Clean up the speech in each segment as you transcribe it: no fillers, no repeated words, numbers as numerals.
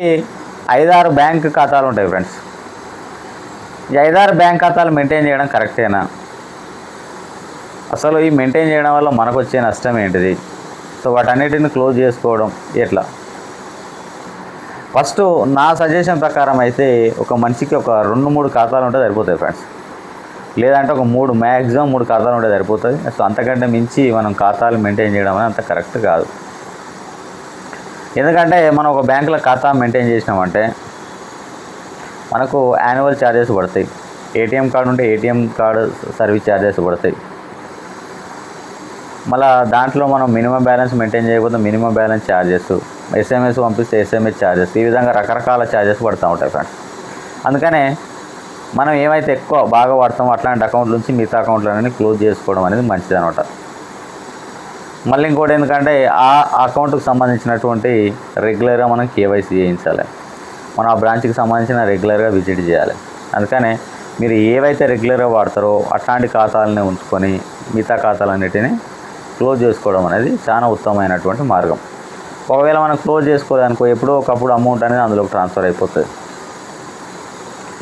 ఈ 5-6 బ్యాంక్ ఖాతాలు ఉంటాయి ఫ్రెండ్స్. ఈ 5-6 బ్యాంక్ ఖాతాలు మెయింటైన్ చేయడం కరెక్టేనా? అసలు ఈ మెయింటైన్ చేయడం వల్ల మనకు వచ్చే నష్టం ఏంటిది? సో వాటన్నిటిని క్లోజ్ చేసుకోవడం ఎట్లా? ఫస్ట్ నా సజెషన్ ప్రకారం అయితే ఒక మనిషికి ఒక 2-3 ఖాతాలు ఉంటే సరిపోతాయి ఫ్రెండ్స్. లేదంటే ఒక మ్యాక్సిమం 3 ఖాతాలు ఉంటే సరిపోతుంది. సో అంతకంటే మించి మనం ఖాతాలు మెయింటైన్ చేయడం అనేది అంత కరెక్ట్ కాదు. ఎందుకంటే మనం ఒక బ్యాంకులో ఖాతా మెయింటైన్ చేసినామంటే మనకు యాన్యువల్ ఛార్జెస్ పడతాయి. ఏటీఎం కార్డు ఉంటే ఏటీఎం కార్డు సర్వీస్ ఛార్జెస్ పడతాయి. మళ్ళీ దాంట్లో మనం మినిమం బ్యాలెన్స్ మెయింటైన్ చేయకపోతే మినిమం బ్యాలెన్స్ ఛార్జెస్, ఎస్ఎంఎస్ పంపిస్తే ఎస్ఎంఎస్ ఛార్జెస్, ఈ విధంగా రకరకాల ఛార్జెస్ పడుతూ ఉంటాయి ఫ్రెండ్స్. అందుకనే మనం ఏమైతే ఎక్కువ బాగా వాడతామో అట్లాంటి అకౌంట్ నుంచి మిగతా అకౌంట్లన్నీ క్లోజ్ చేసుకోవడం అనేది మంచిది అనమాట. మళ్ళీ ఇంకోటి ఎందుకంటే ఆ అకౌంట్కి సంబంధించినటువంటి రెగ్యులర్గా మనం కేవైసీ చేయించాలి. మనం ఆ బ్రాంచ్కి సంబంధించిన రెగ్యులర్గా విజిట్ చేయాలి. అందుకనే మీరు ఏవైతే రెగ్యులర్గా వాడతారో అట్లాంటి ఖాతాలని ఉంచుకొని మిగతా ఖాతాలన్నిటిని క్లోజ్ చేసుకోవడం అనేది చాలా ఉత్తమమైనటువంటి మార్గం. ఒకవేళ మనం క్లోజ్ చేసుకోలేదనుకో ఎప్పుడో ఒకప్పుడు అమౌంట్ అనేది అందులోకి ట్రాన్స్ఫర్ అయిపోతుంది.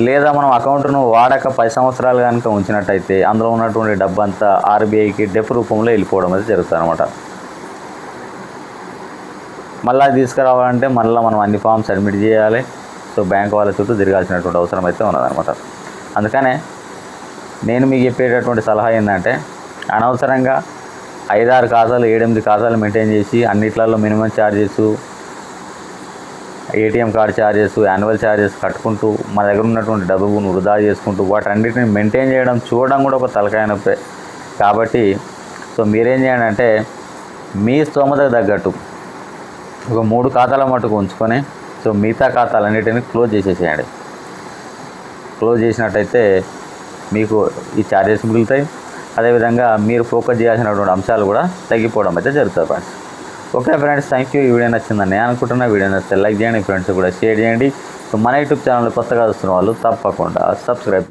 లేదా మనం అకౌంట్ను వాడక 10 సంవత్సరాలు కనుక ఉంచినట్టయితే అందులో ఉన్నటువంటి డబ్బు అంతా ఆర్బీఐకి డెప్ రూపంలో వెళ్ళిపోవడం అనేది జరుగుతుంది అనమాట. మళ్ళీ తీసుకురావాలంటే మళ్ళీ మనం అన్ని ఫామ్స్ సబ్మిట్ చేయాలి. సో బ్యాంక్ వాళ్ళ చుట్టూ తిరగాల్సినటువంటి అవసరం అయితే ఉన్నదనమాట. అందుకనే నేను మీకు చెప్పేటటువంటి సలహా ఏంటంటే అనవసరంగా 5-6 ఖాతాలు 7-8 ఖాతాలు మెయింటైన్ చేసి అన్నిట్లలో minimum charges, ATM card charges, annual charges కట్టుకుంటూ మన దగ్గర ఉన్నటువంటి డబ్బును వృధా చేసుకుంటూ వాటన్నిటిని మెయింటైన్ చేయడం చూడడం కూడా ఒక తలకాయ నొప్పే. కాబట్టి సో మీరేం చేయండి అంటే మీ స్తోమతకు తగ్గట్టు ఒక 3 ఖాతాల మటుకు ఉంచుకొని సో మిగతా ఖాతాలన్నిటిని క్లోజ్ చేసేసేయండి. క్లోజ్ చేసినట్టయితే మీకు ఈ ఛార్జెస్ మిగులుతాయి. అదేవిధంగా మీరు ఫోకస్ చేయాల్సినటువంటి అంశాలు కూడా తగ్గిపోవడం అయితే జరుగుతుంది friends. Okay friends, thank you. ఈ వీడియో నచ్చిందని నేను అనుకుంటున్నా. వీడియో నచ్చితే లైక్ చేయండి, ఫ్రెండ్స్ కూడా షేర్ చేయండి. సో మన యూట్యూబ్ ఛానల్ కొత్తగా వస్తున్న వాళ్ళు తప్పకుండా సబ్స్క్రైబ్